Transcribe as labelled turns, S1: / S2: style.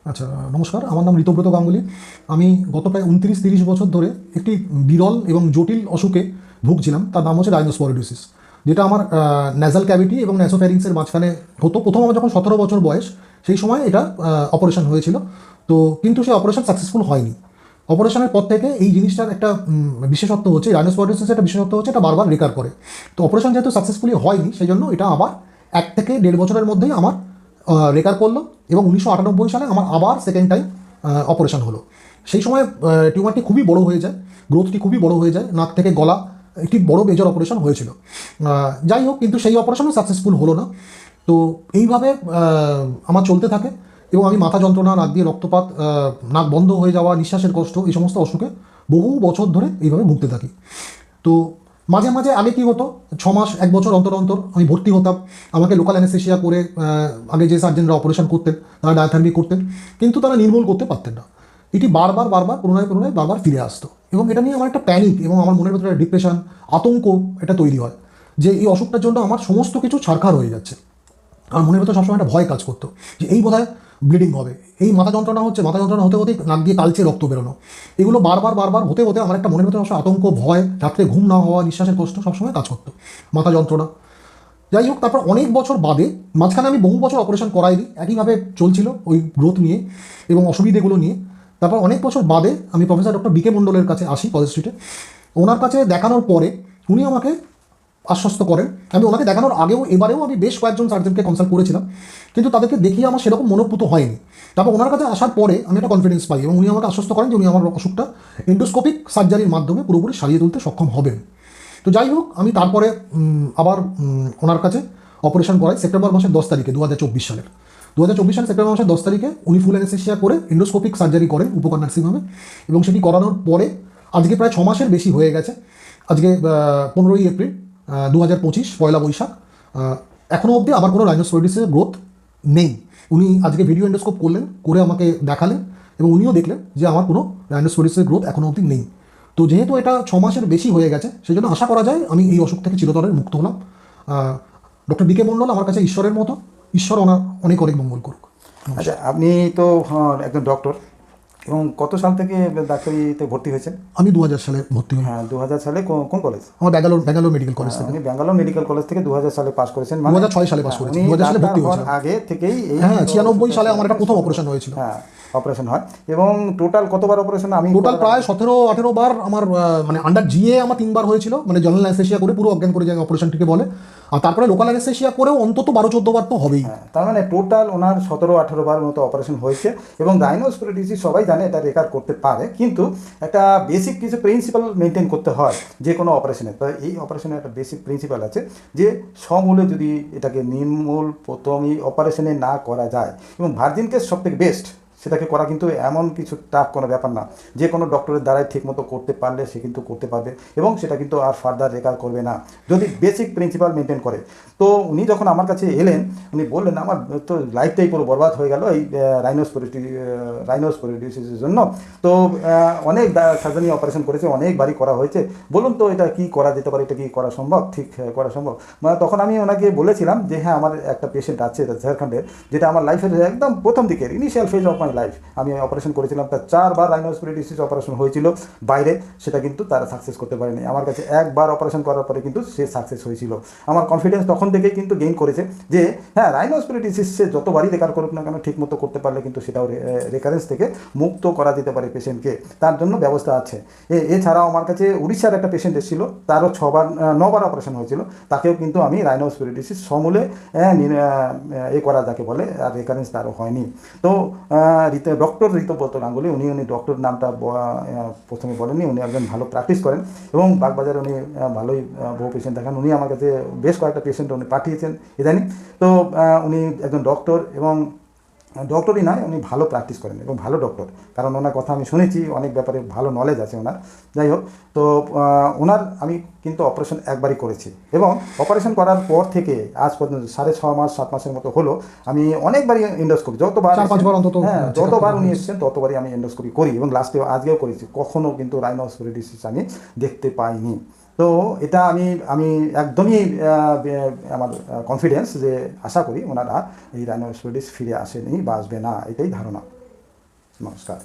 S1: আচ্ছা, নমস্কার। আমার নাম ঋতব্রত গাঙ্গুলি। আমি গত প্রায় 29-30 বছর ধরে একটি বিরল এবং জটিল অসুখে ভুগছিলাম। তার নাম হচ্ছে রাইনোস্পোরিডিসিস, যেটা আমার ন্যাজাল ক্যাভিটি এবং ন্যাসোফ্যারিংসের মাঝখানে হতো। প্রথম আমার যখন 17 বছর বয়স, সেই সময় এটা অপারেশন হয়েছিল। তো কিন্তু সেই অপারেশন সাকসেসফুল হয়নি। অপারেশনের পর থেকে এই জিনিসটার একটা বিশেষত্ব হচ্ছে, রাইনোস্পোরিডিসিসের একটা বিশেষত্ব হচ্ছে এটা বারবার রিকার করে। তো অপারেশন যেহেতু সাকসেসফুলি হয়নি, সেই জন্য এটা আবার 1 থেকে 1.5 বছরের মধ্যেই আমার রেকার করলো এবং 1998 সালে আমার আবার সেকেন্ড টাইম অপারেশন হলো। সেই সময় টিউমারটি খুবই বড় হয়ে যায়, গ্রোথটি খুবই বড় হয়ে যায়, নাক থেকে গলা একটি বড় মেজর অপারেশন হয়েছিল। যাই হোক, কিন্তু সেই অপারেশনও সাকসেসফুল হলো না। তো এইভাবে আমার চলতে থাকে এবং আমি মাথা যন্ত্রণা, নাক দিয়ে রক্তপাত, নাক বন্ধ হয়ে যাওয়া, নিঃশ্বাসের কষ্ট, এই সমস্ত অসুখে বহু বছর ধরে এইভাবে ভুগতে থাকি। তো মাঝে মাঝে আগে কী হতো, 6 মাস 1 বছর অন্তর অন্তর আমি ভর্তি হতাম। আমাকে লোকাল অ্যানেস্থেশিয়া করে আগে যে সার্জেনরা অপারেশন করতেন তারা ডায়াথার্মি করতেন, কিন্তু তারা নির্মূল করতে পারতেন না। এটি বারবার পুনরায় বারবার ফিরে আসতো এবং এটা নিয়ে আমার একটা প্যানিক এবং আমার মনের ভেতরে ডিপ্রেশন, আতঙ্ক এটা তৈরি হয় যে এই অসুখটার জন্য আমার সমস্ত কিছু ছারখার হয়ে যাচ্ছে। আমার মনের ভেতরে সবসময় একটা ভয় কাজ করতো যে এই বোধহয় ব্লিডিং হবে, এই মাথা যন্ত্রণা হচ্ছে, মাথা যন্ত্রণা হতে হতে নাক দিয়ে কালচে রক্ত বেরোনো, এগুলো বারবার হতে হতে আমার একটা মনের ভেতরে সবসময় আতঙ্ক, ভয়, রাত্রে ঘুম না হওয়া, নিঃশ্বাসের কষ্ট সবসময় কাজ করতো, মাথা যন্ত্রণা। যাই হোক, তারপর অনেক বছর বাদে, মাঝখানে আমি বহু বছর অপারেশন করাইনি, একইভাবে চলছিল ওই গ্রোথ নিয়ে এবং অসুবিধেগুলো নিয়ে। তারপর অনেক বছর বাদে আমি প্রফেসর ডক্টর B.K. মণ্ডলের কাছে আসি কলেজ স্ট্রিটে। ওনার কাছে দেখানোর পরে উনি আমাকে আশ্বস্ত করেন। আমি ওনাকে দেখানোর আগেও এবারেও আমি বেশ কয়েকজন সার্জনকে কনসাল্ট করেছিলাম, কিন্তু তাদেরকে দেখিয়ে আমার সেরকম মনোপুত হয়নি। তারপর ওনার কাছে আসার পরে আমি একটা কনফিডেন্স পাই এবং উনি আমাকে আশ্বস্ত করেন যে উনি আমার অসুখটা এন্ডোস্কোপিক সার্জারির মাধ্যমে পুরোপুরি সারিয়ে তুলতে সক্ষম হবেন। তো যাই হোক, আমি তারপরে আবার ওনার কাছে অপারেশন করাই সেপ্টেম্বর মাসের 10 তারিখে 2024 সালের। 2024 সালের সেপ্টেম্বর মাসের 10 তারিখে উনি ফুল অ্যানেস্থেশিয়া করে এন্ডোস্কোপিক সার্জারি করেন উপকার নার্সিংহোমে, এবং সেটি করানোর পরে আজকে প্রায় 6 মাসের বেশি হয়ে গেছে। আজকে 15ই এপ্রিল 2025, পয়লা বৈশাখ। এখনও অবধি আমার কোনো রাইনোস্পোরিডিসের গ্রোথ নেই। উনি আজকে ভিডিও এন্ডোস্কোপ করলেন, করে আমাকে দেখালেন এবং উনিও দেখলেন যে আমার কোনো রাইনোস্পোরিডিসের গ্রোথ এখনও অবধি নেই। তো যেহেতু এটা 6 মাসের বেশি হয়ে গেছে, সেই জন্য আশা করা যায় আমি এই অসুখ থেকে চিরতরে মুক্ত হলাম। Doctor B.K. মণ্ডল আমার কাছে ঈশ্বরের মতো, ঈশ্বর ওনার অনেক অনেক মঙ্গল করুক।
S2: আচ্ছা, আপনি তো একজন ডক্টর, এবং কত সাল থেকে ডাক্তারিতে ভর্তি হয়েছেন?
S1: আমি 2000 সালে ভর্তি হই।
S2: হ্যাঁ, 2000 সালে কোন কলেজ?
S1: আমার ব্যাঙ্গালোর মেডিকেল কলেজ থেকে।
S2: আপনি ব্যাঙ্গালোর মেডিকেল কলেজ থেকে 2000 সালে পাস করেছেন,
S1: 2006 সালে পাস করেছি, 2000 সালে ভর্তি হয়েছিলাম।
S2: আগে থেকেই এই
S1: 96 সালে আমার একটা প্রথম অপারেশন হয়েছিল।
S2: হ্যাঁ, অপারেশন হয়। এবং টোটাল কতবার অপারেশন? আমি
S1: টোটাল প্রায় 17-18 বার আমার মানে আন্ডার জিএ আমার 3 বার হয়েছিল, মানে জেনারেল অ্যানেস্থেশিয়া করে পুরো অজ্ঞান করে যায় অপারেশনটিকে বলে। আর তারপরে লোকাল অ্যানেস্থেশিয়া করেও অন্তত 12-14 বার তো হবেই।
S2: তার মানে টোটাল ওনার 17-18 বার মতো অপারেশন হয়েছে। এবং রাইনোস্পোরিডিসিস সবাই জানে এটা রেকার করতে পারে, কিন্তু একটা বেসিক কিছু প্রিন্সিপাল মেনটেন করতে হয় যে কোনো অপারেশনে। তো এই অপারেশনের একটা বেসিক প্রিন্সিপাল আছে যে সমূলে যদি এটাকে নির্মূল প্রথমই অপারেশনে না করা যায়, এবং ভার্জিন কেস সব থেকে বেস্ট, সেটাকে করা কিন্তু এমন কিছু টাফ কোনো ব্যাপার না। যে কোনো ডক্টরের দ্বারাই ঠিকমতো করতে পারলে সে কিন্তু করতে পারবে, এবং সেটা কিন্তু আর ফার্দার রেকার করবে না যদি বেসিক প্রিন্সিপাল মেনটেন করে। তো উনি যখন আমার কাছে এলেন, উনি বললেন আমার তো লাইফটাই পুরো বরবাদ হয়ে গেল এই রাইনোস্পোরিডিসিসের জন্য। তো অনেক সার্জারি অপারেশন করেছে, অনেকবারই করা হয়েছে, বলুন তো এটা কি করা যেতে পারে, এটা কি করা সম্ভব, ঠিক করা সম্ভব? মানে তখন আমি ওনাকে বলেছিলাম যে হ্যাঁ, আমার একটা পেশেন্ট আছে ঝাড়খণ্ডের, যেটা আমার লাইফের একদম প্রথম দিকের initial phase of my life, আমি অপারেশন করেছিলাম। তার 4 বার রাইনোস্পোরিডিসিস অপারেশন হয়েছিল বাইরে, সেটা কিন্তু তারা সাকসেস করতে পারেনি। আমার কাছে 1 বার অপারেশন করার পরে কিন্তু সে সাকসেস হয়েছিল। আমার কনফিডেন্স তখন থেকেই কিন্তু গেইন করেছে যে হ্যাঁ, রাইনোস্পোরিডিসিস সে যতবারই রেকার করুক না কেন, ঠিক মতো করতে পারলে কিন্তু সেটাও রেকারেন্স থেকে মুক্ত করা যেতে পারে পেশেন্টকে, তার জন্য ব্যবস্থা আছে। এছাড়াও আমার কাছে উড়িষ্যার একটা পেশেন্ট এসেছিল, তারও 9 বার অপারেশন হয়েছিল, তাকেও কিন্তু আমি রাইনোস্পোরিডিসিস সমূলে করা যাকে বলে, আর রেকারেন্স তারও হয়নি। তো ডক্টর ঋতব্রত গাঙ্গুলি, উনি ডক্টর নামটা প্রথমে বলেননি, উনি একজন ভালো প্র্যাকটিস করেন এবং বাগবাজারে উনি ভালোই বহু পেশেন্ট দেখান। উনি আমার কাছে বেশ কয়েকটা পেশেন্ট উনি পাঠিয়েছেন ইদানিং। তো উনি একজন ডক্টর, এবং ডক্টরই নয়, উনি ভালো প্র্যাকটিস করেন এবং ভালো ডক্টর, কারণ ওনার কথা আমি শুনেছি, অনেক ব্যাপারে ভালো নলেজ আছে ওনার। যাই হোক, তো ওনার আমি কিন্তু অপারেশন একবারই করেছি, এবং অপারেশন করার পর থেকে আজ পর্যন্ত 6.5 মাস 7 মাসের মতো হলো আমি অনেকবারই এন্ডোস্কোপি, যতবার
S1: 4-5 বার অন্তত,
S2: হ্যাঁ, যতবার উনি এসেছেন ততবারই আমি এন্ডোস্কোপি করি, এবং লাস্টে আজকেও করেছি, কখনও কিন্তু রাইনোস্পোরিডিসিস আমি দেখতে পাইনি। তো এটা আমি একদমই আমার কনফিডেন্স যে আশা করি ওনারা এই রাইনোস্পোরিডিস ফিরে আসেনি বা আসবে না, এটাই ধারণা। নমস্কার।